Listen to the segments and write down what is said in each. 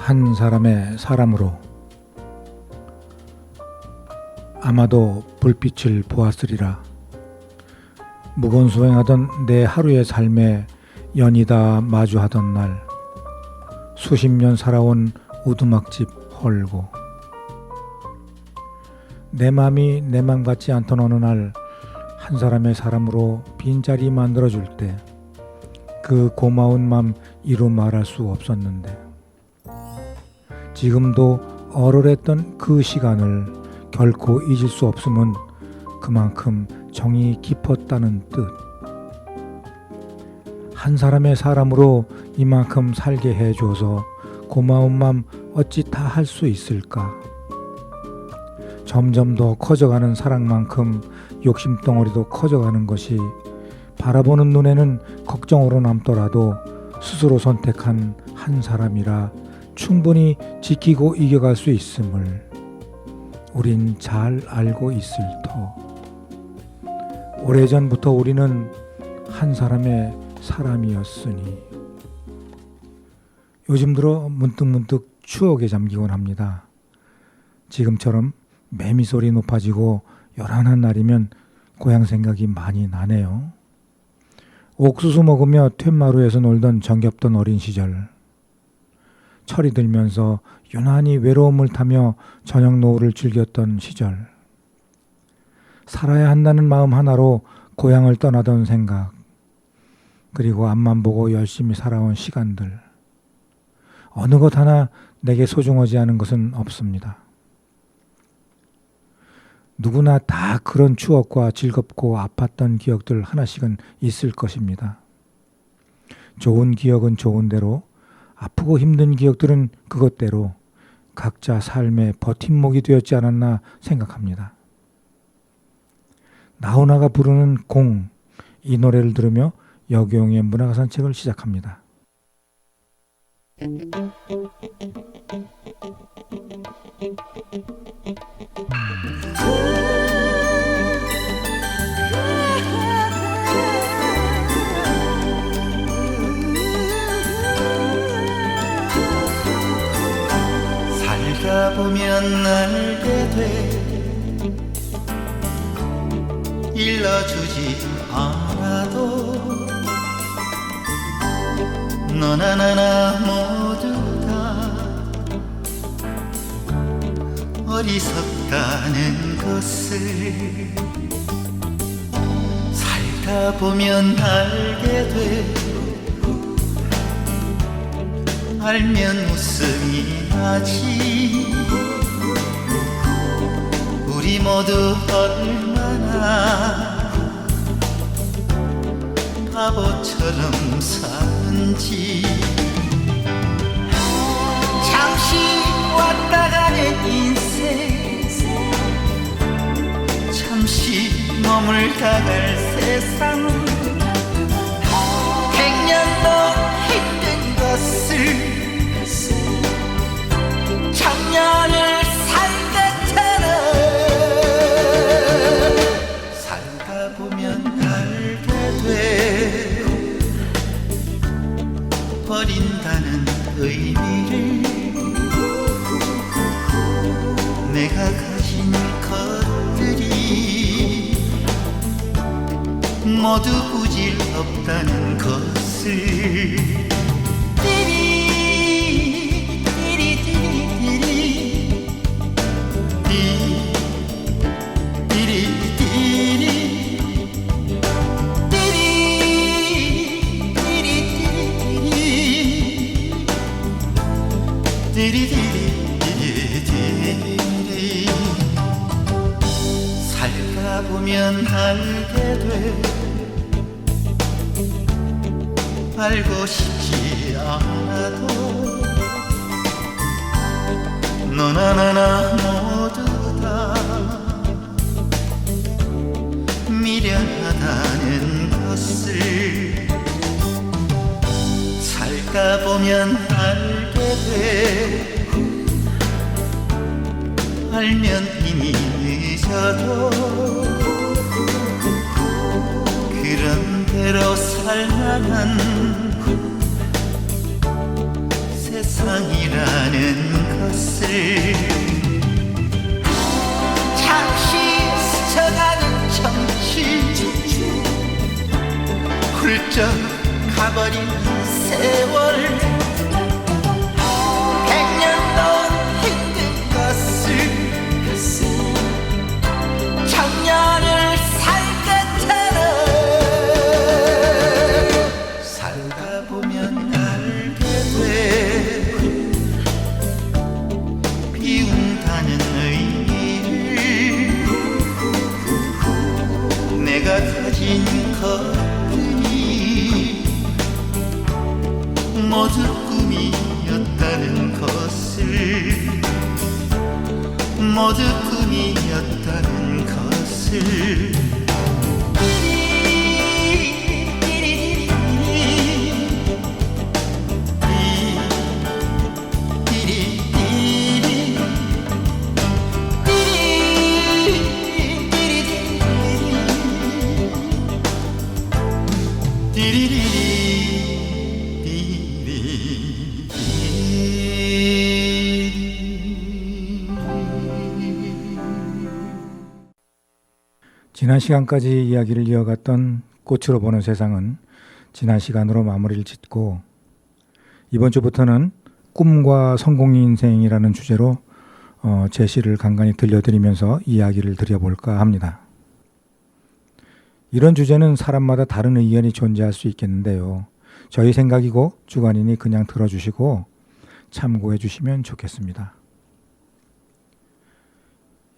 한 사람의 사람으로 아마도 불빛을 보았으리라. 무건수행하던 내 하루의 삶에 연이다 마주하던 날, 수십 년 살아온 오두막집 헐고, 내 맘이 내 맘 같지 않던 어느 날 한 사람의 사람으로 빈자리 만들어줄 때 그 고마운 맘 이루 말할 수 없었는데, 지금도 얼얼했던 그 시간을 결코 잊을 수 없음은 그만큼 정이 깊었다는 뜻. 한 사람의 사람으로 이만큼 살게 해줘서 고마운 맘 어찌 다 할 수 있을까. 점점 더 커져가는 사랑만큼 욕심덩어리도 커져가는 것이 바라보는 눈에는 걱정으로 남더라도 스스로 선택한 한 사람이라 충분히 지키고 이겨갈 수 있음을 우린 잘 알고 있을 터. 오래전부터 우리는 한 사람의 사람이었으니. 요즘 들어 문득문득 추억에 잠기곤 합니다. 지금처럼 매미소리 높아지고 요란한 날이면 고향 생각이 많이 나네요. 옥수수 먹으며 툇마루에서 놀던 정겹던 어린 시절, 철이 들면서 유난히 외로움을 타며 저녁 노을을 즐겼던 시절, 살아야 한다는 마음 하나로 고향을 떠나던 생각, 그리고 앞만 보고 열심히 살아온 시간들, 어느 것 하나 내게 소중하지 않은 것은 없습니다. 누구나 다 그런 추억과 즐겁고 아팠던 기억들 하나씩은 있을 것입니다. 좋은 기억은 좋은 대로, 아프고 힘든 기억들은 그것대로 각자 삶의 버팀목이 되었지 않았나 생각합니다. 나훈아가 부르는 공, 이 노래를 들으며 여기용의 문화가 산책을 시작합니다. 살다 보면 알게 돼 일러주지 않아도 너나 나나 모두 다 어리석다는 것을 살다 보면 알게 돼. 알면 웃음이 나지. 우리 모두 얼마나 바보처럼 사는지. 잠시 왔다 가는 인생, 잠시 머물다 갈 세상, 100년도 힘든 것을 작년을 살겠잖아. 살다 보면 알게 돼 버린다는 의미를. 내가 가진 것들이 모두 부질 없다는 것을. 살다 보면 알게 돼. 알고 싶지 않아도 너나 나나 모두 다 미련하다는 것을 살다 보면 알게 돼. 알면 이미 늦어도 그런 대로 살만한 세상이라는 것을 잠시 스쳐가는 정치 훌쩍 가버린 세월 100년도 힘든 것을 청년을 살겠다는 살다 보면 알게 돼 비운다는 의미를 내가 가진 것들이 모두 꿈이었다는 것을 모두 꿈이었다는 것을 지난 시간까지 이야기를 이어갔던 꽃으로 보는 세상은 지난 시간으로 마무리를 짓고 이번 주부터는 꿈과 성공의 인생이라는 주제로 제시를 간간히 들려드리면서 이야기를 드려볼까 합니다. 이런 주제는 사람마다 다른 의견이 존재할 수 있겠는데요. 저희 생각이고 주관이니 그냥 들어주시고 참고해 주시면 좋겠습니다.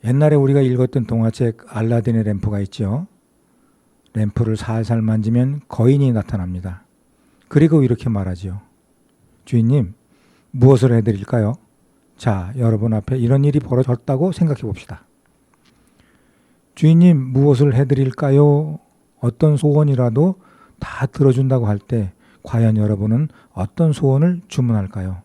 옛날에 우리가 읽었던 동화책 알라딘의 램프가 있죠. 램프를 살살 만지면 거인이 나타납니다. 그리고 이렇게 말하지요. 주인님, 무엇을 해드릴까요? 자, 여러분 앞에 이런 일이 벌어졌다고 생각해 봅시다. 주인님, 무엇을 해드릴까요? 어떤 소원이라도 다 들어준다고 할 때 과연 여러분은 어떤 소원을 주문할까요?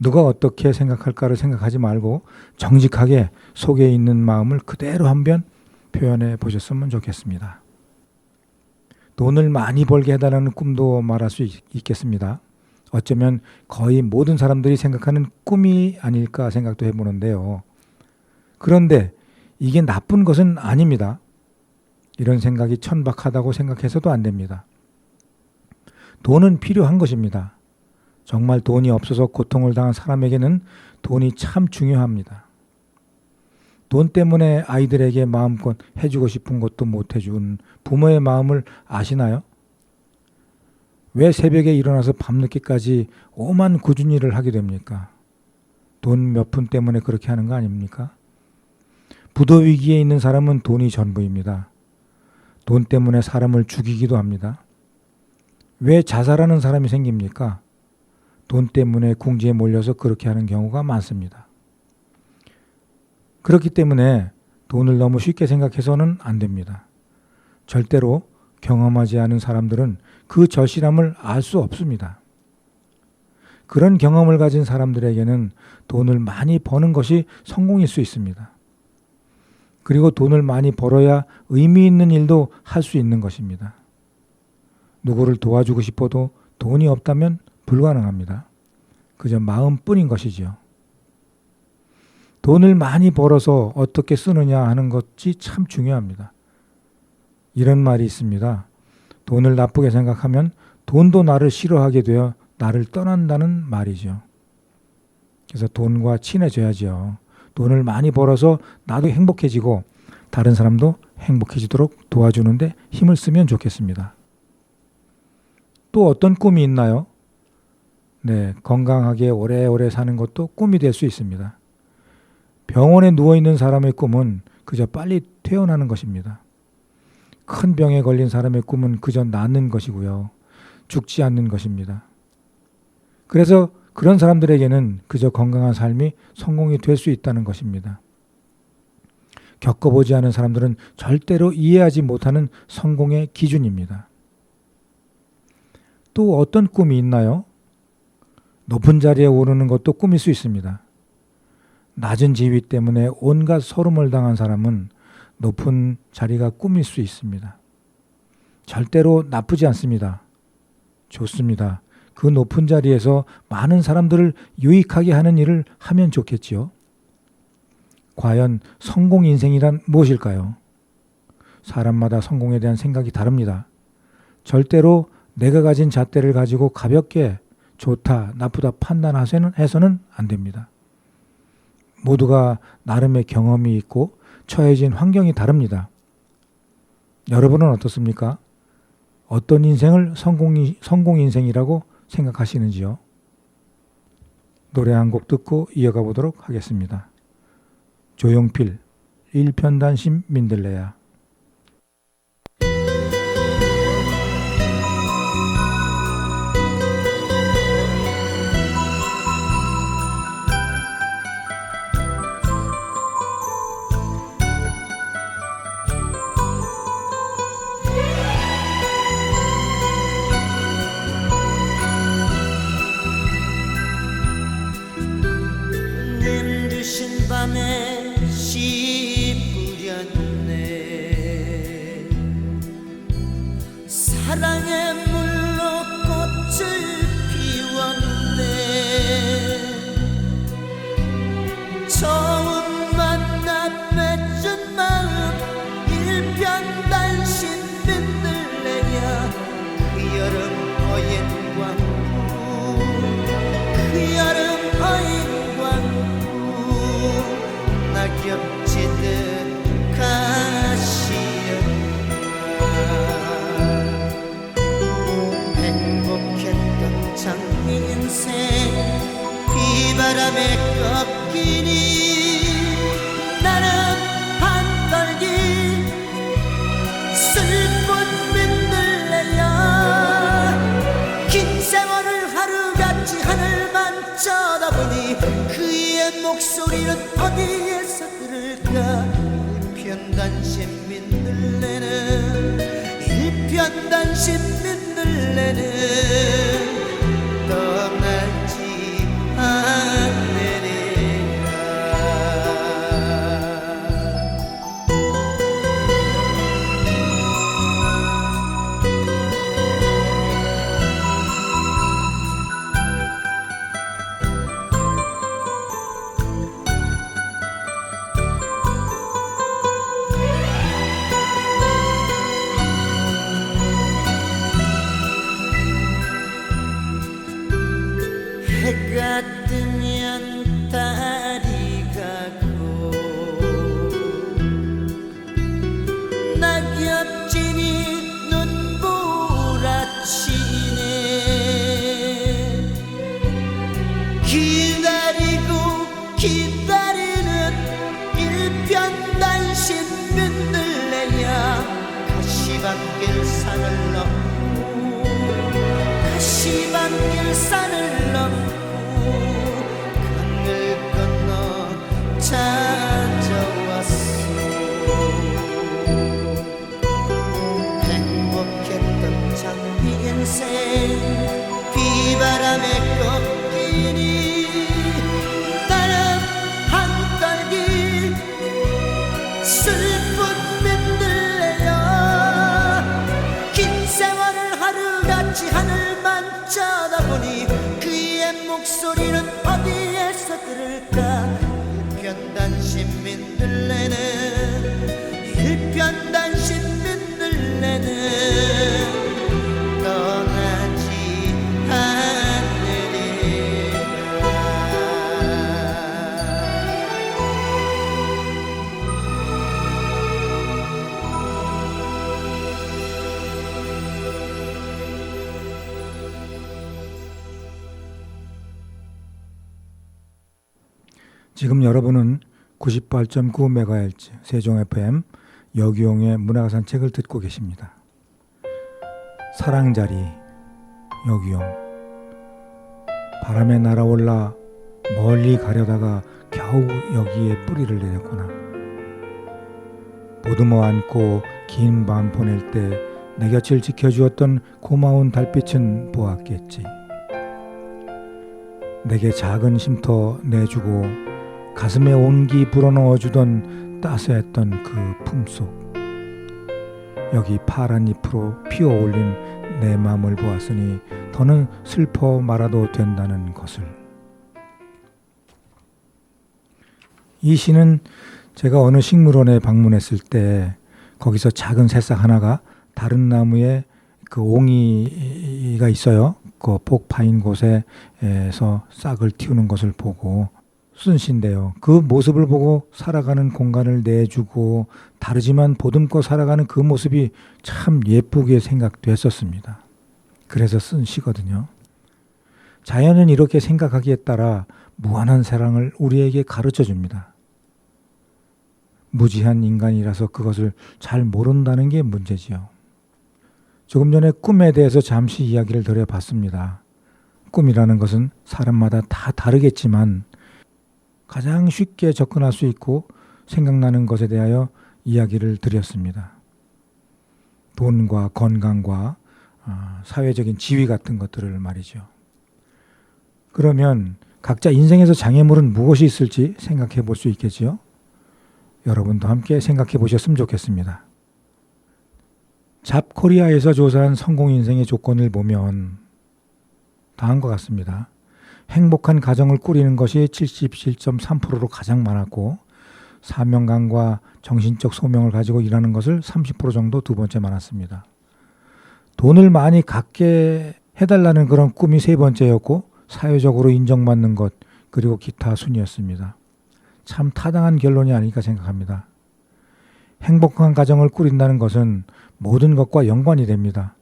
누가 어떻게 생각할까를 생각하지 말고 정직하게 속에 있는 마음을 그대로 한번 표현해 보셨으면 좋겠습니다. 돈을 많이 벌게 해달라는 꿈도 말할 수 있겠습니다. 어쩌면 거의 모든 사람들이 생각하는 꿈이 아닐까 생각도 해보는데요. 그런데 이게 나쁜 것은 아닙니다. 이런 생각이 천박하다고 생각해서도 안 됩니다. 돈은 필요한 것입니다. 정말 돈이 없어서 고통을 당한 사람에게는 돈이 참 중요합니다. 돈 때문에 아이들에게 마음껏 해주고 싶은 것도 못 해준 부모의 마음을 아시나요? 왜 새벽에 일어나서 밤늦게까지 오만 굳은 일을 하게 됩니까? 돈 몇 푼 때문에 그렇게 하는 거 아닙니까? 부도 위기에 있는 사람은 돈이 전부입니다. 돈 때문에 사람을 죽이기도 합니다. 왜 자살하는 사람이 생깁니까? 돈 때문에 궁지에 몰려서 그렇게 하는 경우가 많습니다. 그렇기 때문에 돈을 너무 쉽게 생각해서는 안 됩니다. 절대로 경험하지 않은 사람들은 그 절실함을 알 수 없습니다. 그런 경험을 가진 사람들에게는 돈을 많이 버는 것이 성공일 수 있습니다. 그리고 돈을 많이 벌어야 의미 있는 일도 할 수 있는 것입니다. 누구를 도와주고 싶어도 돈이 없다면 불가능합니다. 그저 마음뿐인 것이지요. 돈을 많이 벌어서 어떻게 쓰느냐 하는 것이 참 중요합니다. 이런 말이 있습니다. 돈을 나쁘게 생각하면 돈도 나를 싫어하게 되어 나를 떠난다는 말이죠. 그래서 돈과 친해져야죠. 돈을 많이 벌어서 나도 행복해지고 다른 사람도 행복해지도록 도와주는데 힘을 쓰면 좋겠습니다. 또 어떤 꿈이 있나요? 네, 건강하게 오래오래 사는 것도 꿈이 될 수 있습니다. 병원에 누워있는 사람의 꿈은 그저 빨리 퇴원하는 것입니다. 큰 병에 걸린 사람의 꿈은 그저 낫는 것이고요. 죽지 않는 것입니다. 그래서 그런 사람들에게는 그저 건강한 삶이 성공이 될 수 있다는 것입니다. 겪어보지 않은 사람들은 절대로 이해하지 못하는 성공의 기준입니다. 또 어떤 꿈이 있나요? 높은 자리에 오르는 것도 꿈일 수 있습니다. 낮은 지위 때문에 온갖 서름을 당한 사람은 높은 자리가 꿈일 수 있습니다. 절대로 나쁘지 않습니다. 좋습니다. 그 높은 자리에서 많은 사람들을 유익하게 하는 일을 하면 좋겠지요. 과연 성공 인생이란 무엇일까요? 사람마다 성공에 대한 생각이 다릅니다. 절대로 내가 가진 잣대를 가지고 가볍게 좋다, 나쁘다 판단해서는 안 됩니다. 모두가 나름의 경험이 있고 처해진 환경이 다릅니다. 여러분은 어떻습니까? 어떤 인생을 성공 인생이라고 생각하시는지요? 노래 한 곡 듣고 이어가 보도록 하겠습니다. 조용필, 일편단심 민들레야. 냄드신 밤에 씨 뿌렸네. 사랑의 물로 꽃을 피웠네. 처음 만나 맺은 마음 일편단심 민들레야. 그 여름 어인 광풍, 그 여름 어인 낙엽치듯 가시었다. 행복했던 장미 인생 비바람에 꺾이니 나는 한떨기 슬픈 민들레야. 긴 세월을 하루같이 하늘만 쳐다보니 그의 목소리는 어디에서 들을까. 일편단심 민들레는 일편단심 민들레는 떠나지 않으리라. 해가 뜨면 달이 가고 낙엽진이 눈보라치네. 기다리고 기다리는 일편단심 민들레야. 가시밭길 산을 넘고 가시밭길 산을 넘고 강을 건너 찾아왔어. 행복했던 장미 인생 비바람에 꺾이니 나는 한떨기 슬픈 민들레야. 긴 세월을 하루같이 하늘만 쳐다보니 그의 목소리는 어디에서 들을까. 일편단심 민들레는 일편단심 민들레는 떠나지 않으리라. 지금 여러분은 98.9MHz 세종 FM 여기용의 문화가 산책을 듣고 계십니다. 사랑자리 여기용. 바람에 날아올라 멀리 가려다가 겨우 여기에 뿌리를 내렸구나. 보듬어 안고 긴 밤 보낼 때 내 곁을 지켜주었던 고마운 달빛은 보았겠지. 내게 작은 쉼터 내주고 가슴에 온기 불어넣어주던 따스했던 그 품속. 여기 파란 잎으로 피어올린 내 마음을 보았으니 더는 슬퍼 말아도 된다는 것을. 이 시는 제가 어느 식물원에 방문했을 때 거기서 작은 새싹 하나가 다른 나무에 그 옹이가 있어요. 그 폭파인 곳에서 싹을 틔우는 것을 보고 쓴 시인데요. 그 모습을 보고 살아가는 공간을 내주고 다르지만 보듬고 살아가는 그 모습이 참 예쁘게 생각됐었습니다. 그래서 쓴 시거든요. 자연은 이렇게 생각하기에 따라 무한한 사랑을 우리에게 가르쳐 줍니다. 무지한 인간이라서 그것을 잘 모른다는 게 문제지요. 조금 전에 꿈에 대해서 잠시 이야기를 드려봤습니다. 꿈이라는 것은 사람마다 다 다르겠지만 가장 쉽게 접근할 수 있고 생각나는 것에 대하여 이야기를 드렸습니다. 돈과 건강과 사회적인 지위 같은 것들을 말이죠. 그러면 각자 인생에서 장애물은 무엇이 있을지 생각해 볼 수 있겠지요. 여러분도 함께 생각해 보셨으면 좋겠습니다. 잡코리아에서 조사한 성공 인생의 조건을 보면 다음과 같습니다. 행복한 가정을 꾸리는 것이 77.3%로 가장 많았고 사명감과 정신적 소명을 가지고 일하는 것을 30% 정도 두 번째 많았습니다. 돈을 많이 갖게 해달라는 그런 꿈이 세 번째였고 사회적으로 인정받는 것 그리고 기타 순이었습니다. 참 타당한 결론이 아닐까 생각합니다. 행복한 가정을 꾸린다는 것은 모든 것과 연관이 됩니다.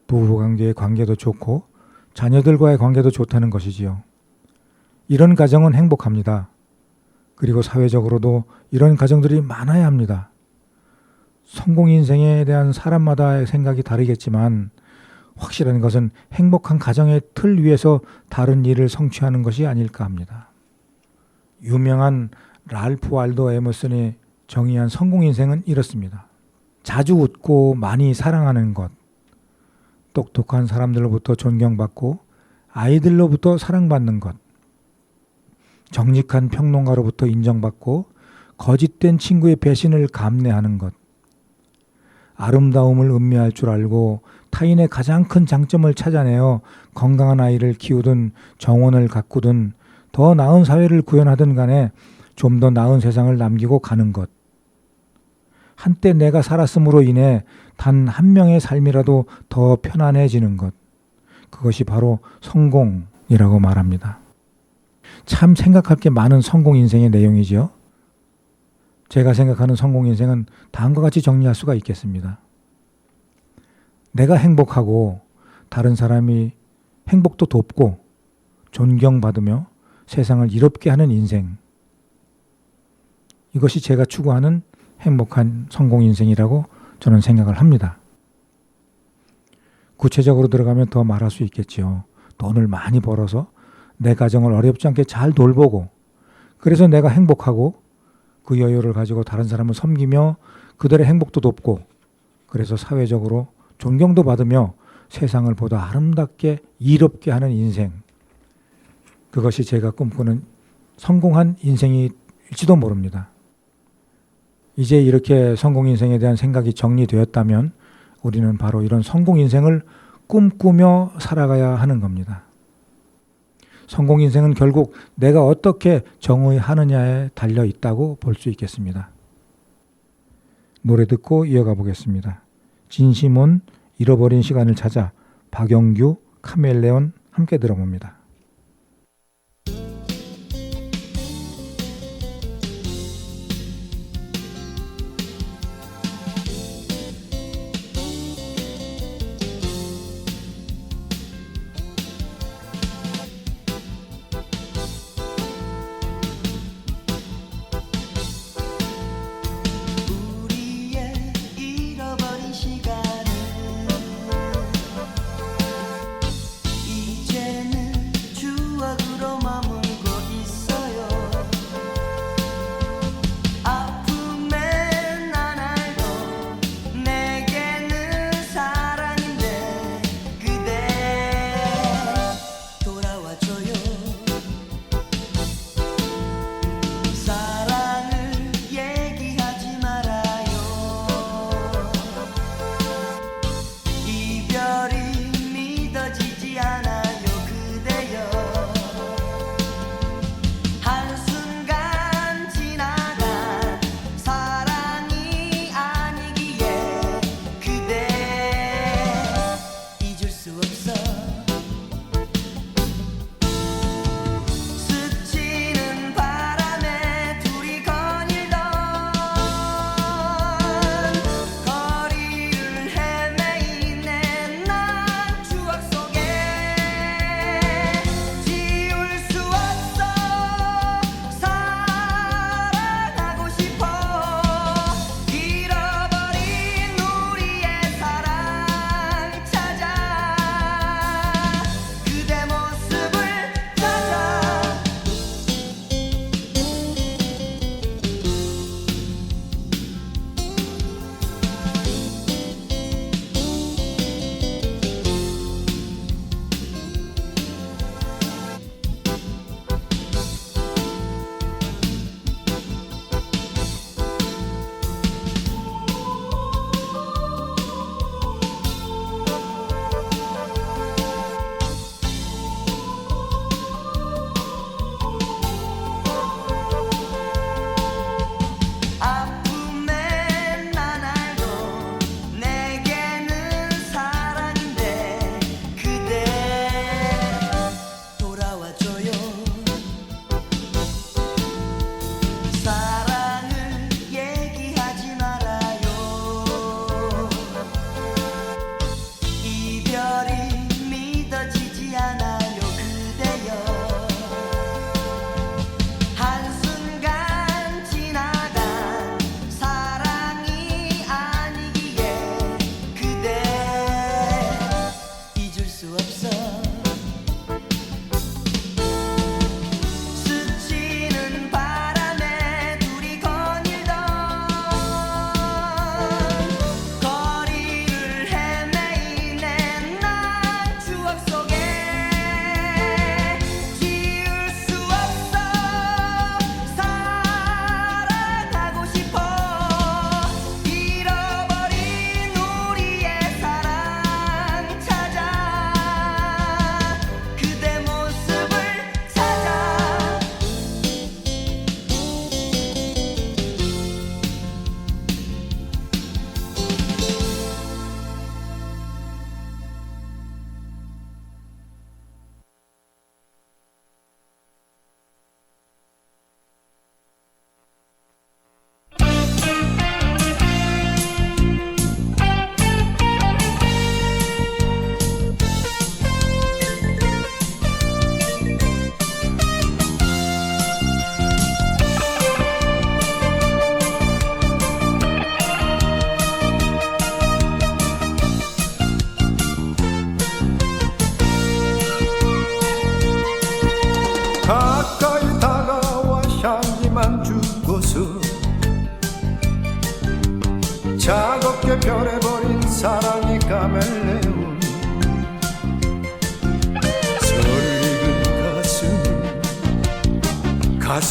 부부관계의 관계도 좋고 자녀들과의 관계도 좋다는 것이지요. 이런 가정은 행복합니다. 그리고 사회적으로도 이런 가정들이 많아야 합니다. 성공 인생에 대한 사람마다의 생각이 다르겠지만 확실한 것은 행복한 가정의 틀 위에서 다른 일을 성취하는 것이 아닐까 합니다. 유명한 랄프 waldo 에머슨이 정의한 성공 인생은 이렇습니다. 자주 웃고 많이 사랑하는 것, 똑똑한 사람들로부터 존경받고 아이들로부터 사랑받는 것, 정직한 평론가로부터 인정받고 거짓된 친구의 배신을 감내하는 것, 아름다움을 음미할 줄 알고 타인의 가장 큰 장점을 찾아내어 건강한 아이를 키우든 정원을 가꾸든 더 나은 사회를 구현하든 간에 좀 더 나은 세상을 남기고 가는 것. 한때 내가 살았음으로 인해 단 한 명의 삶이라도 더 편안해지는 것. 그것이 바로 성공이라고 말합니다. 참 생각할 게 많은 성공 인생의 내용이지요. 제가 생각하는 성공 인생은 다음과 같이 정리할 수가 있겠습니다. 내가 행복하고 다른 사람이 행복도 돕고 존경받으며 세상을 이롭게 하는 인생. 이것이 제가 추구하는 행복한 성공 인생이라고 저는 생각을 합니다. 구체적으로 들어가면 더 말할 수 있겠지요. 돈을 많이 벌어서 내 가정을 어렵지 않게 잘 돌보고 그래서 내가 행복하고 그 여유를 가지고 다른 사람을 섬기며 그들의 행복도 돕고 그래서 사회적으로 존경도 받으며 세상을 보다 아름답게 이롭게 하는 인생. 그것이 제가 꿈꾸는 성공한 인생일지도 모릅니다. 이제 이렇게 성공 인생에 대한 생각이 정리되었다면 우리는 바로 이런 성공 인생을 꿈꾸며 살아가야 하는 겁니다. 성공 인생은 결국 내가 어떻게 정의하느냐에 달려 있다고 볼 수 있겠습니다. 노래 듣고 이어가 보겠습니다. 진시몬 잃어버린 시간을 찾아, 박영규 카멜레온 함께 들어봅니다. 우리의 잃어버린 시간을 이제는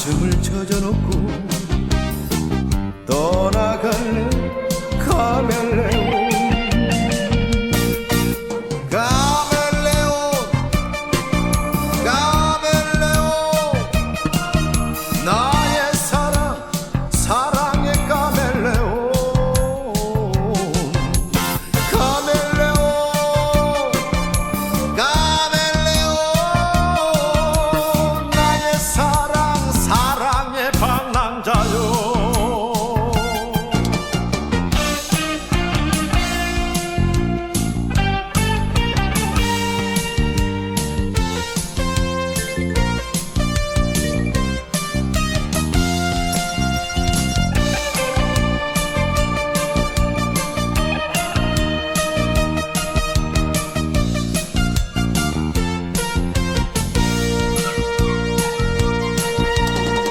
가슴을 젖어놓고 떠나갈래 카멜레온 카멜레온 카멜레온 나의 사랑 사랑의 카멜레온 카멜레온 카멜레온 나의 사랑 사랑의 방랑자요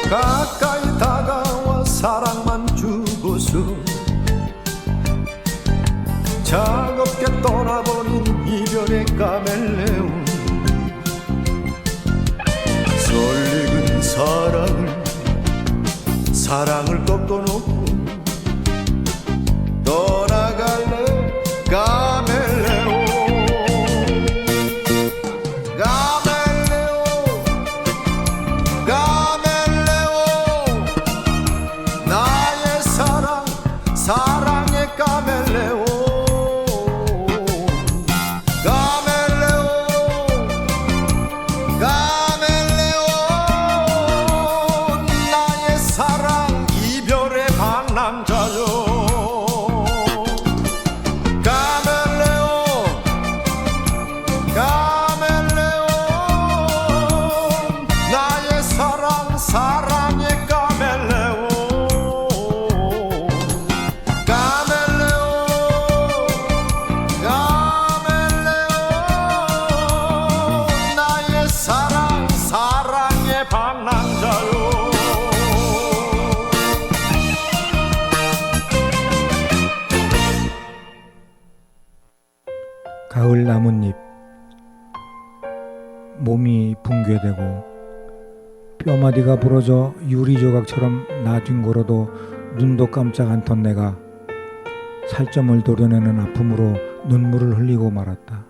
가까이 다가와 사랑만 주고서 차갑게 떠나버린 이별의 카멜레온 설익은 사랑을 꺾어놓고 떠나갈래 카멜레온 카멜레온 카멜레온 나의 사랑 사랑의 카멜레온 카멜레온 카멜레온 나의 사랑 이별의 방랑자요 카멜레온 카멜레온 나의 사랑 사랑의 카멜레온 카멜레온 카멜레온 나의 사랑 사랑의 방랑자요 가을 나뭇잎 몸이 붕괴되고 뼈마디가 부러져 유리 조각처럼 나뒹 걸어도 눈도 깜짝 않던 내가 살점을 도려내는 아픔으로 눈물을 흘리고 말았다.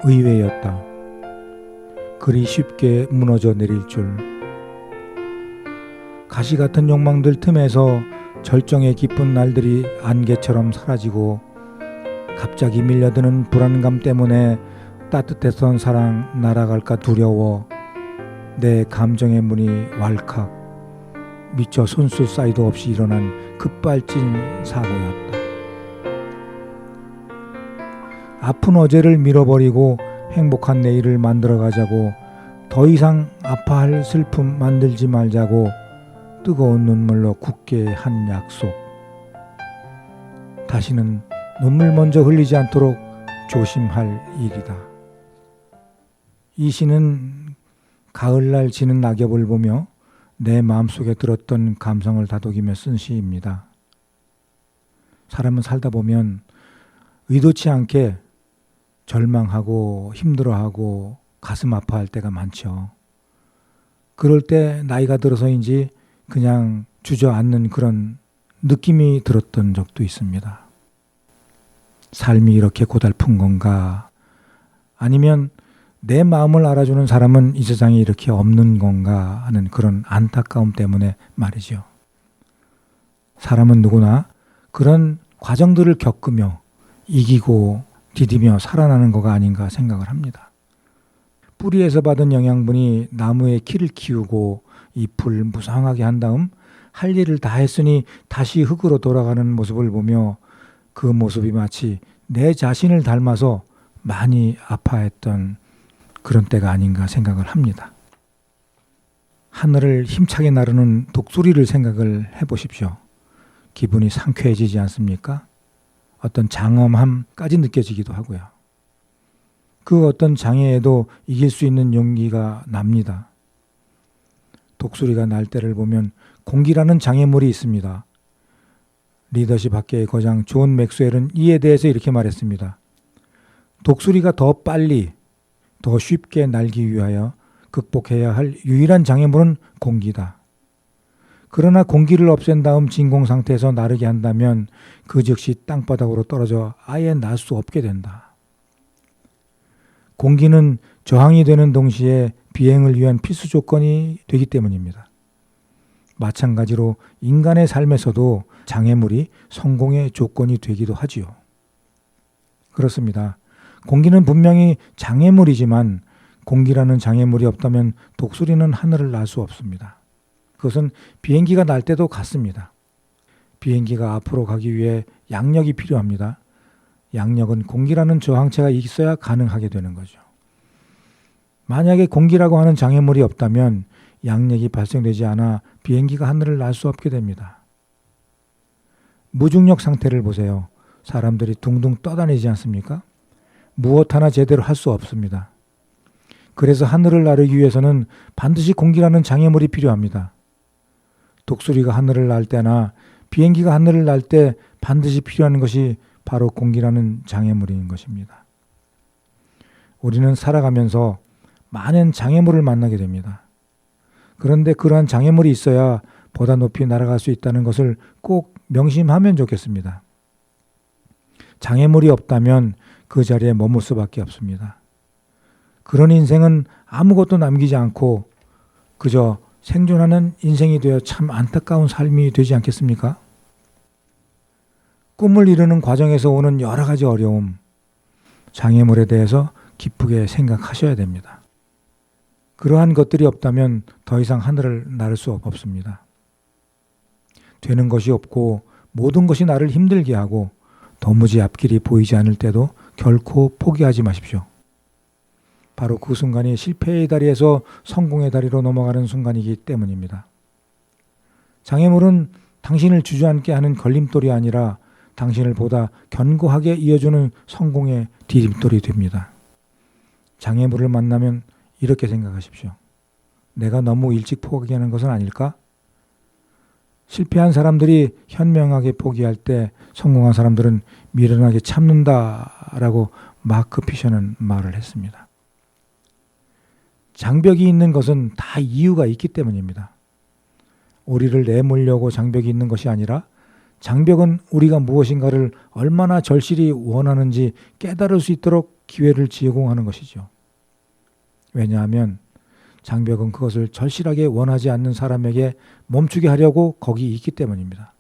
의외였다. 그리 쉽게 무너져 내릴 줄. 가시 같은 욕망들 틈에서 절정의 깊은 날들이 안개처럼 사라지고 갑자기 밀려드는 불안감 때문에 따뜻했던 사랑 날아갈까 두려워 내 감정의 문이 왈칵 미처 손수 사이도 없이 일어난 급발진 사고였다. 아픈 어제를 밀어버리고 행복한 내일을 만들어가자고 더 이상 아파할 슬픔 만들지 말자고 뜨거운 눈물로 굳게 한 약속. 다시는 눈물 먼저 흘리지 않도록 조심할 일이다. 이 시는 가을날 지는 낙엽을 보며 내 마음속에 들었던 감성을 다독이며 쓴 시입니다. 사람은 살다 보면 의도치 않게 절망하고 힘들어하고 가슴 아파할 때가 많죠. 그럴 때 나이가 들어서인지 그냥 주저앉는 그런 느낌이 들었던 적도 있습니다. 삶이 이렇게 고달픈 건가? 아니면 내 마음을 알아주는 사람은 이 세상에 이렇게 없는 건가 하는 그런 안타까움 때문에 말이죠. 사람은 누구나 그런 과정들을 겪으며 이기고 디디며 살아나는 거가 아닌가 생각을 합니다. 뿌리에서 받은 영양분이 나무의 키를 키우고 잎을 무성하게 한 다음 할 일을 다 했으니 다시 흙으로 돌아가는 모습을 보며 그 모습이 마치 내 자신을 닮아서 많이 아파했던 그런 때가 아닌가 생각을 합니다. 하늘을 힘차게 나르는 독수리를 생각을 해보십시오. 기분이 상쾌해지지 않습니까? 어떤 장엄함까지 느껴지기도 하고요. 그 어떤 장애에도 이길 수 있는 용기가 납니다. 독수리가 날 때를 보면 공기라는 장애물이 있습니다. 리더십 학계의 거장 존 맥스웰은 이에 대해서 이렇게 말했습니다. 독수리가 더 빨리, 더 쉽게 날기 위하여 극복해야 할 유일한 장애물은 공기다. 그러나 공기를 없앤 다음 진공 상태에서 나르게 한다면 그 즉시 땅바닥으로 떨어져 아예 날 수 없게 된다. 공기는 저항이 되는 동시에 비행을 위한 필수 조건이 되기 때문입니다. 마찬가지로 인간의 삶에서도 장애물이 성공의 조건이 되기도 하지요. 그렇습니다. 공기는 분명히 장애물이지만 공기라는 장애물이 없다면 독수리는 하늘을 날 수 없습니다. 그것은 비행기가 날 때도 같습니다. 비행기가 앞으로 가기 위해 양력이 필요합니다. 양력은 공기라는 저항체가 있어야 가능하게 되는 거죠. 만약에 공기라고 하는 장애물이 없다면 양력이 발생되지 않아 비행기가 하늘을 날 수 없게 됩니다. 무중력 상태를 보세요. 사람들이 둥둥 떠다니지 않습니까? 무엇 하나 제대로 할 수 없습니다. 그래서 하늘을 나르기 위해서는 반드시 공기라는 장애물이 필요합니다. 독수리가 하늘을 날 때나 비행기가 하늘을 날 때 반드시 필요한 것이 바로 공기라는 장애물인 것입니다. 우리는 살아가면서 많은 장애물을 만나게 됩니다. 그런데 그러한 장애물이 있어야 보다 높이 날아갈 수 있다는 것을 꼭 명심하면 좋겠습니다. 장애물이 없다면 그 자리에 머물 수밖에 없습니다. 그런 인생은 아무것도 남기지 않고 그저 생존하는 인생이 되어 참 안타까운 삶이 되지 않겠습니까? 꿈을 이루는 과정에서 오는 여러 가지 어려움, 장애물에 대해서 깊게 생각하셔야 됩니다. 그러한 것들이 없다면 더 이상 하늘을 나를 수 없습니다. 되는 것이 없고 모든 것이 나를 힘들게 하고 도무지 앞길이 보이지 않을 때도 결코 포기하지 마십시오. 바로 그 순간이 실패의 다리에서 성공의 다리로 넘어가는 순간이기 때문입니다. 장애물은 당신을 주저앉게 하는 걸림돌이 아니라 당신을 보다 견고하게 이어주는 성공의 디딤돌이 됩니다. 장애물을 만나면 이렇게 생각하십시오. 내가 너무 일찍 포기하는 것은 아닐까? 실패한 사람들이 현명하게 포기할 때 성공한 사람들은 미련하게 참는다라고 마크 피셔는 말을 했습니다. 장벽이 있는 것은 다 이유가 있기 때문입니다. 우리를 내몰려고 장벽이 있는 것이 아니라 장벽은 우리가 무엇인가를 얼마나 절실히 원하는지 깨달을 수 있도록 기회를 제공하는 것이죠. 왜냐하면 장벽은 그것을 절실하게 원하지 않는 사람에게 멈추게 하려고 거기 있기 때문입니다.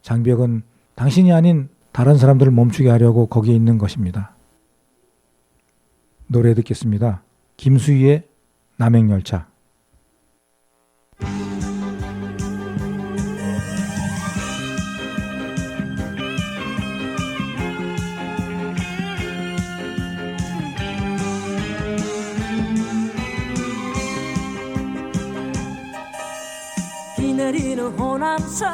장벽은 당신이 아닌 다른 사람들을 멈추게 하려고 거기에 있는 것입니다. 노래 듣겠습니다. 김수희의 남행열차. 비 내리는 호남선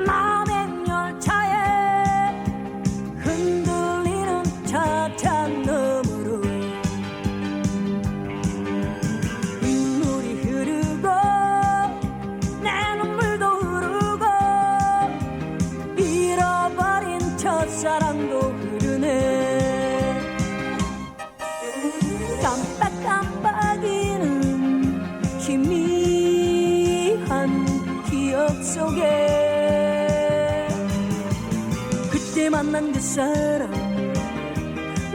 남행열차에 흔들리는 차창 너머로 눈물이 흐르고 내 눈물도 흐르고 잃어버린 첫사랑도 흐르네. 깜빡깜빡이는 희미한 기억 속에 그때 만난 그 사람,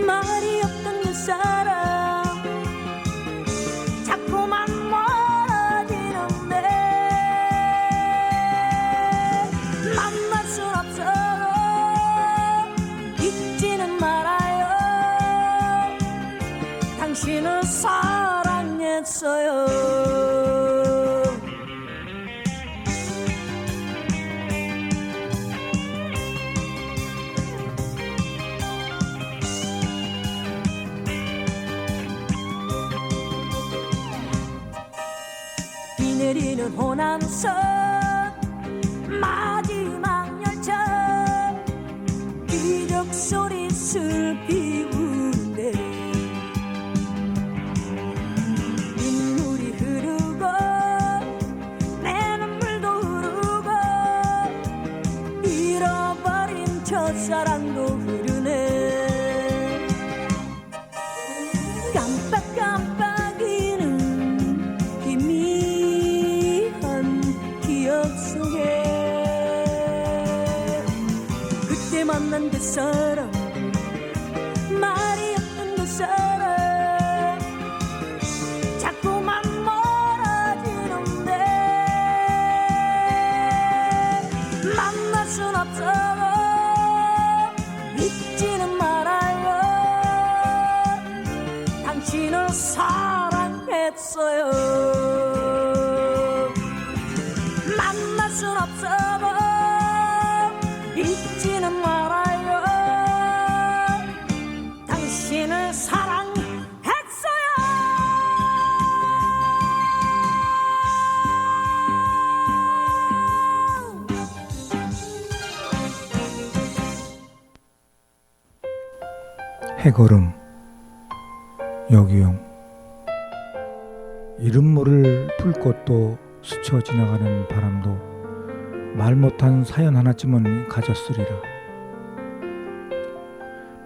말이 없던 그 사람 자꾸만 멀어지는데 만날 순 없어요. 잊지는 말아요. 당신을 사랑했어요. 비 내리는 호남선 마지막 열차 기적 소리 슬피 우는데 눈물이 흐르고 내 눈물도 흐르고 잃어버린 첫사랑도 흐르네. 깜빡깜빡이 했어요. 만날 순 없어도 잊지는 말아요. 당신을 사랑했어요. 해걸음 여기용. 이름 모를 불꽃도 스쳐 지나가는 바람도 말 못한 사연 하나쯤은 가졌으리라.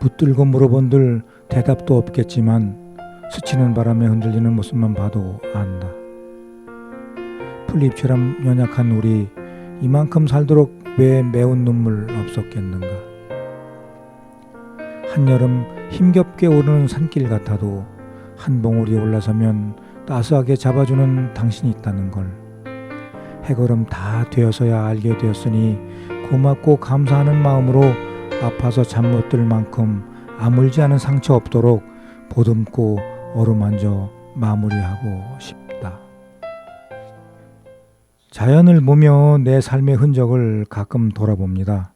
붙들고 물어본들 대답도 없겠지만 스치는 바람에 흔들리는 모습만 봐도 안다. 풀잎처럼 연약한 우리, 이만큼 살도록 왜 매운 눈물 없었겠는가. 한여름 힘겹게 오르는 산길 같아도 한 봉우리 올라서면 따스하게 잡아주는 당신이 있다는 걸. 해걸음 다 되어서야 알게 되었으니 고맙고 감사하는 마음으로 아파서 잠 못 들 만큼 아물지 않은 상처 없도록 보듬고 어루만져 마무리하고 싶다. 자연을 보며 내 삶의 흔적을 가끔 돌아봅니다.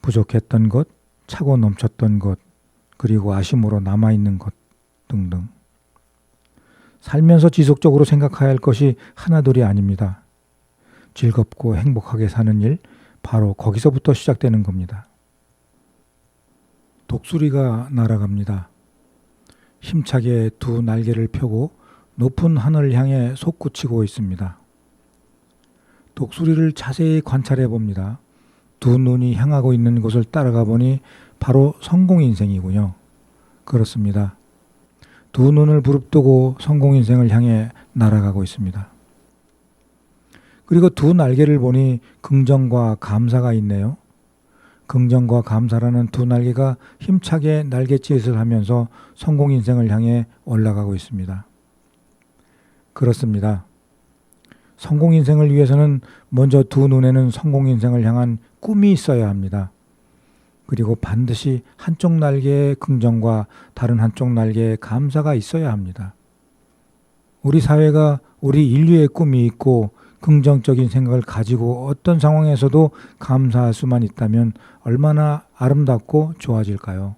부족했던 것, 차고 넘쳤던 것, 그리고 아쉬움으로 남아있는 것 등등. 살면서 지속적으로 생각해야 할 것이 하나둘이 아닙니다. 즐겁고 행복하게 사는 일, 바로 거기서부터 시작되는 겁니다. 독수리가 날아갑니다. 힘차게 두 날개를 펴고 높은 하늘을 향해 솟구치고 있습니다. 독수리를 자세히 관찰해 봅니다. 두 눈이 향하고 있는 곳을 따라가 보니 바로 성공인생이군요. 그렇습니다. 두 눈을 부릅뜨고 성공인생을 향해 날아가고 있습니다. 그리고 두 날개를 보니 긍정과 감사가 있네요. 긍정과 감사라는 두 날개가 힘차게 날갯짓을 하면서 성공인생을 향해 올라가고 있습니다. 그렇습니다. 성공인생을 위해서는 먼저 두 눈에는 성공인생을 향한 꿈이 있어야 합니다. 그리고 반드시 한쪽 날개에 긍정과 다른 한쪽 날개에 감사가 있어야 합니다. 우리 사회가 우리 인류의 꿈이 있고 긍정적인 생각을 가지고 어떤 상황에서도 감사할 수만 있다면 얼마나 아름답고 좋아질까요?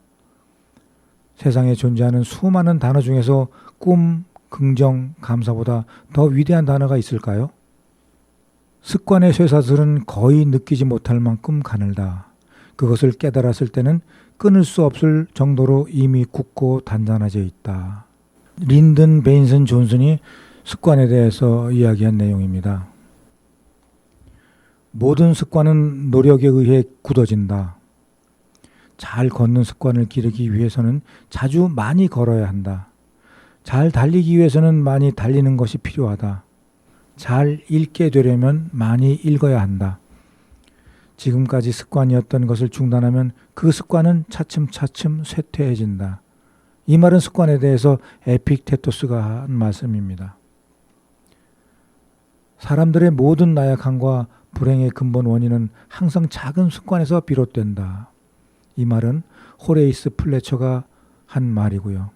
세상에 존재하는 수많은 단어 중에서 꿈, 긍정, 감사보다 더 위대한 단어가 있을까요? 습관의 쇠사슬은 거의 느끼지 못할 만큼 가늘다. 그것을 깨달았을 때는 끊을 수 없을 정도로 이미 굳고 단단해져 있다. 린든 베인슨 존슨이 습관에 대해서 이야기한 내용입니다. 모든 습관은 노력에 의해 굳어진다. 잘 걷는 습관을 기르기 위해서는 자주 많이 걸어야 한다. 잘 달리기 위해서는 많이 달리는 것이 필요하다. 잘 읽게 되려면 많이 읽어야 한다. 지금까지 습관이었던 것을 중단하면 그 습관은 차츰차츰 쇠퇴해진다. 이 말은 습관에 대해서 에픽테토스가 한 말씀입니다. 사람들의 모든 나약함과 불행의 근본 원인은 항상 작은 습관에서 비롯된다. 이 말은 호레이스 플래처가 한 말이고요.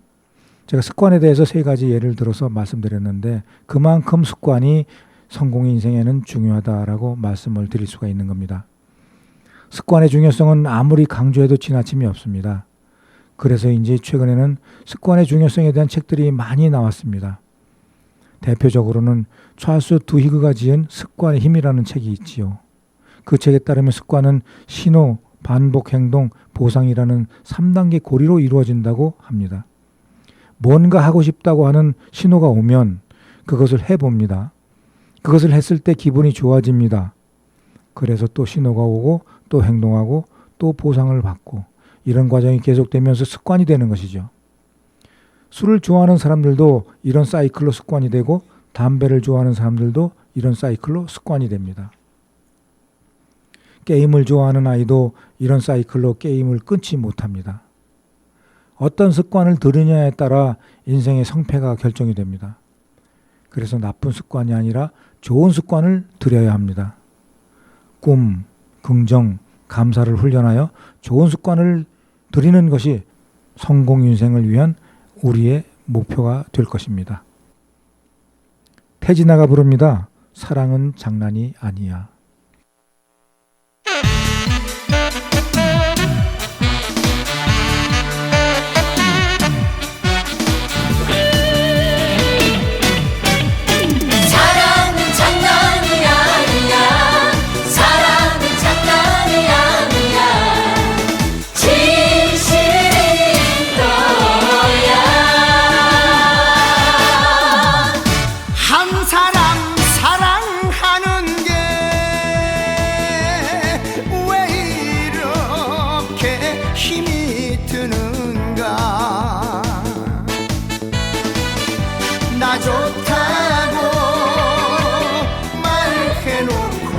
제가 습관에 대해서 세 가지 예를 들어서 말씀드렸는데 그만큼 습관이 성공의 인생에는 중요하다라고 말씀을 드릴 수가 있는 겁니다. 습관의 중요성은 아무리 강조해도 지나침이 없습니다. 그래서인지 최근에는 습관의 중요성에 대한 책들이 많이 나왔습니다. 대표적으로는 찰스 두히그가 지은 습관의 힘이라는 책이 있지요. 그 책에 따르면 습관은 신호, 반복 행동, 보상이라는 3단계 고리로 이루어진다고 합니다. 뭔가 하고 싶다고 하는 신호가 오면 그것을 해봅니다. 그것을 했을 때 기분이 좋아집니다. 그래서 또 신호가 오고 또 행동하고 또 보상을 받고 이런 과정이 계속되면서 습관이 되는 것이죠. 술을 좋아하는 사람들도 이런 사이클로 습관이 되고 담배를 좋아하는 사람들도 이런 사이클로 습관이 됩니다. 게임을 좋아하는 아이도 이런 사이클로 게임을 끊지 못합니다. 어떤 습관을 들이냐에 따라 인생의 성패가 결정이 됩니다. 그래서 나쁜 습관이 아니라 좋은 습관을 들여야 합니다. 꿈, 긍정, 감사를 훈련하여 좋은 습관을 들이는 것이 성공 인생을 위한 우리의 목표가 될 것입니다. 태진아가 부릅니다. 사랑은 장난이 아니야. 사랑은 장난이 아니야 사랑은 장난이 아니야 진실인 거야 한 사람 사랑하는 게 왜 이렇게 힘이 드는가 나 좋다고 말해놓고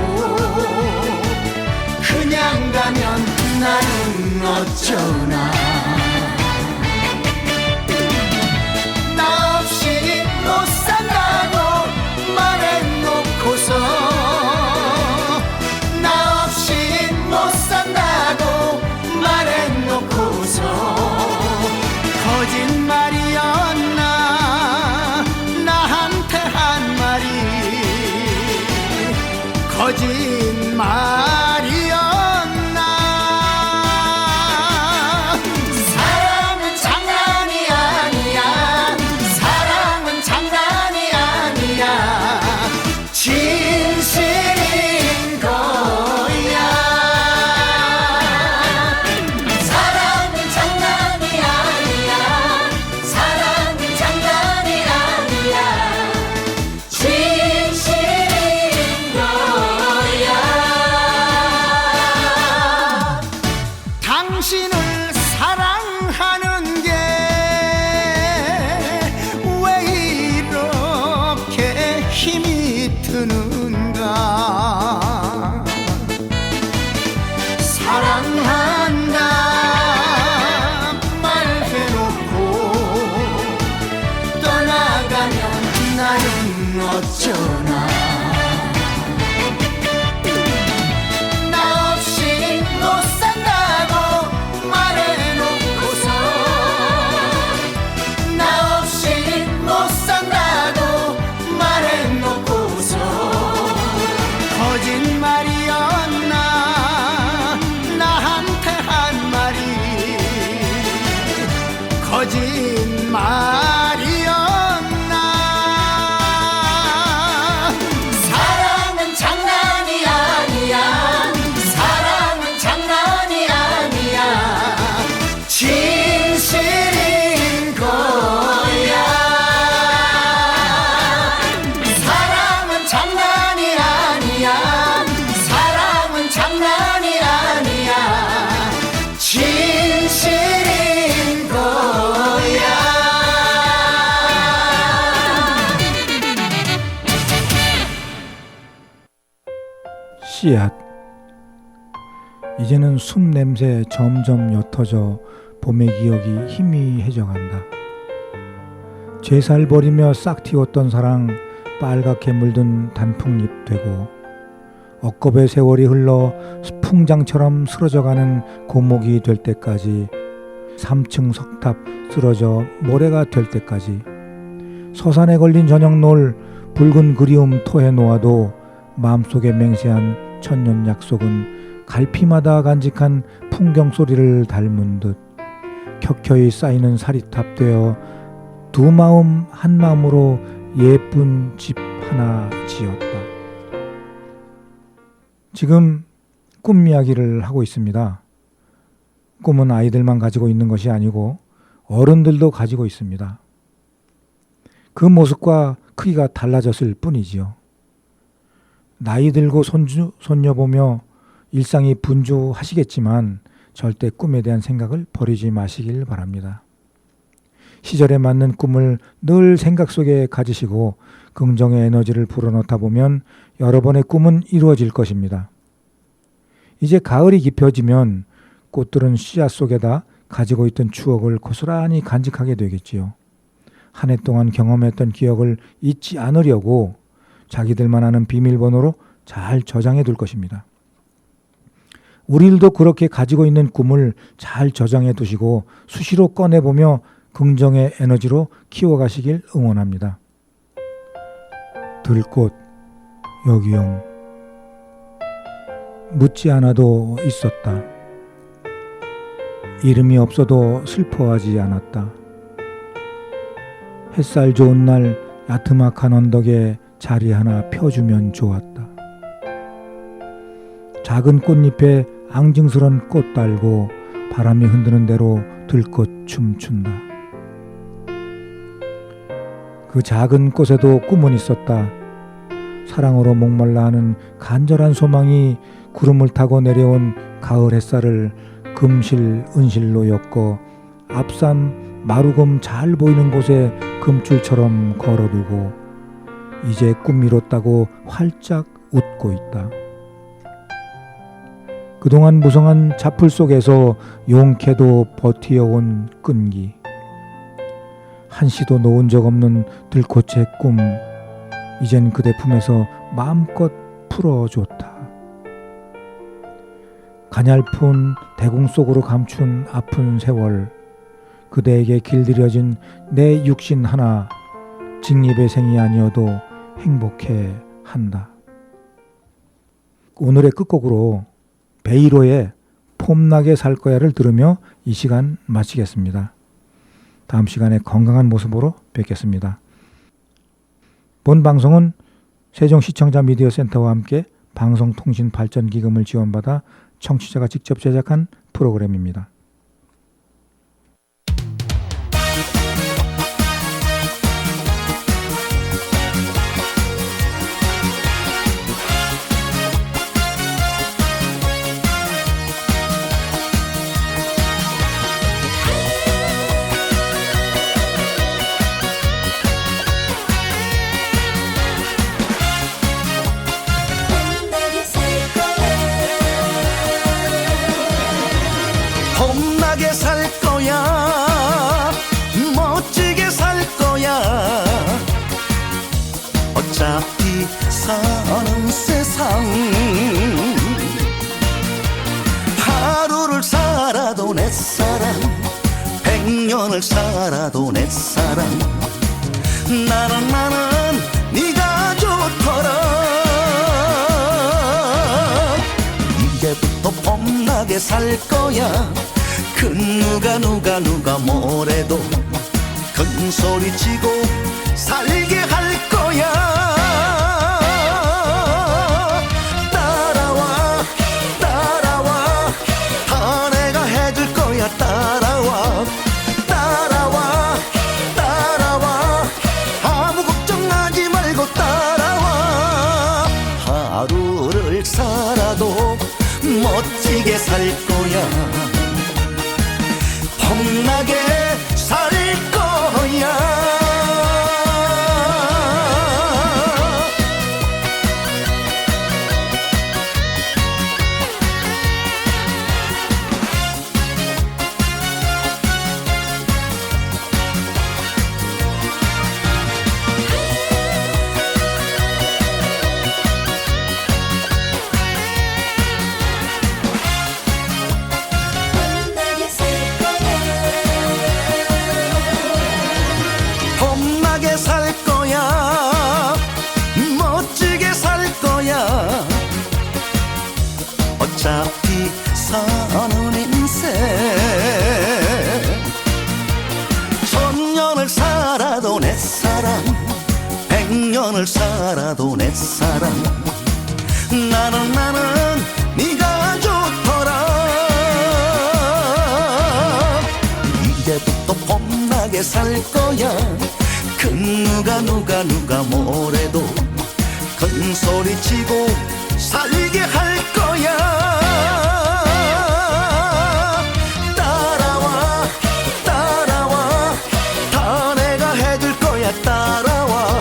그냥 가면 나는 어쩌나 나 없이 못 산다고 말해놓고서 나 없이 못 산다고 말해놓고서 거짓말이었나 나한테 한 말이 거짓말이었나 사랑은 장난이 아니야 사랑은 장난이 아니야 진실인 거야 사랑은 장난이 아니야 사랑은 장난이 아니야 진실인 거야 당신을 사랑하는 게 왜 이렇게 힘이 드는가 사랑한다 말해놓고 떠나가면 나는 어쩌나 나 없이 못 산다고 말해놓고서 나 없이 못 산다고 말해놓고서 거짓말이었나 나한테 한 말이 거짓말이었나 사랑은 장난이 아니야 사랑은 장난이 아니야 진실인 거야 사랑은 장난이 아니야 사랑은 장난이 아니야 진실인 거야 씨앗. 이제는 숨 냄새 점점 옅어져 봄의 기억이 희미해져간다. 제살 버리며 싹 틔웠던 사랑 빨갛게 물든 단풍잎 되고 억겁의 세월이 흘러 풍장처럼 쓰러져가는 고목이 될 때까지 3층 석탑 쓰러져 모래가 될 때까지 서산에 걸린 저녁 노을 붉은 그리움 토해 놓아도 마음속에 맹세한 천년 약속은 갈피마다 간직한 풍경 소리를 닮은 듯 켜켜이 쌓이는 사리탑 되어 두 마음 한 마음으로 예쁜 집 하나 지었다. 지금 꿈 이야기를 하고 있습니다. 꿈은 아이들만 가지고 있는 것이 아니고 어른들도 가지고 있습니다. 그 모습과 크기가 달라졌을 뿐이지요. 나이 들고 손주, 손녀 보며 일상이 분주하시겠지만 절대 꿈에 대한 생각을 버리지 마시길 바랍니다. 시절에 맞는 꿈을 늘 생각 속에 가지시고 긍정의 에너지를 불어넣다 보면 여러분의 꿈은 이루어질 것입니다. 이제 가을이 깊어지면 꽃들은 씨앗 속에다 가지고 있던 추억을 고스란히 간직하게 되겠지요. 한 해 동안 경험했던 기억을 잊지 않으려고 자기들만 아는 비밀번호로 잘 저장해 둘 것입니다. 우리들도 그렇게 가지고 있는 꿈을 잘 저장해 두시고 수시로 꺼내보며 긍정의 에너지로 키워가시길 응원합니다. 들꽃 여기용. 묻지 않아도 있었다. 이름이 없어도 슬퍼하지 않았다. 햇살 좋은 날 야트막한 언덕에 자리 하나 펴주면 좋았다. 작은 꽃잎에 앙증스런 꽃 달고 바람이 흔드는 대로 들꽃 춤춘다. 그 작은 꽃에도 꿈은 있었다. 사랑으로 목말라 하는 간절한 소망이 구름을 타고 내려온 가을 햇살을 금실 은실로 엮어 앞산 마루금 잘 보이는 곳에 금줄처럼 걸어두고 이제 꿈 이뤘다고 활짝 웃고 있다. 그동안 무성한 자풀 속에서 용케도 버티어온 끈기. 한시도 놓은 적 없는 들꽃의 꿈. 이젠 그대 품에서 마음껏 풀어줬다. 가냘픈 대공 속으로 감춘 아픈 세월. 그대에게 길들여진 내 육신 하나. 직립의 생이 아니어도 행복해 한다. 오늘의 끝곡으로 베이로의 폼나게 살 거야를 들으며 이 시간 마치겠습니다. 다음 시간에 건강한 모습으로 뵙겠습니다. 본 방송은 세종시청자 미디어센터와 함께 방송통신발전기금을 지원받아 청취자가 직접 제작한 프로그램입니다. 폼나게 살 거야 멋지게 살 거야 어차피 사는 세상 하루를 살아도 내 사랑 100년을 살아도 내 사랑 나는 네가 좋더라 이제부터 폼나게 살 거야 그 누가 뭐래도 큰 소리 치고 살게 할 거야 따라와 다 내가 해줄 거야 따라와 아무 걱정하지 말고 따라와 하루를 살아도 멋지게 살 거야 폼나게 살 거야 폼나게 살 거야 멋지게 살 거야 어차피 사는 인생 1000년을 살아도 내 사랑 100년을 살아도 내 사랑 나는 네가 좋더라 이제부터 폼나게 살 거야 그 누가 뭐래도 큰 소리 치고 살게 할 거야 따라와 다 내가 해줄 거야 따라와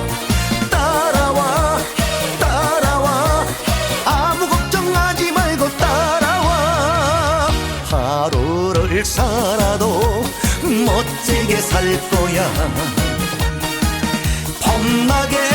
아무 걱정하지 말고 따라와 하루를 살아도 멋지게 살 거야 폼나게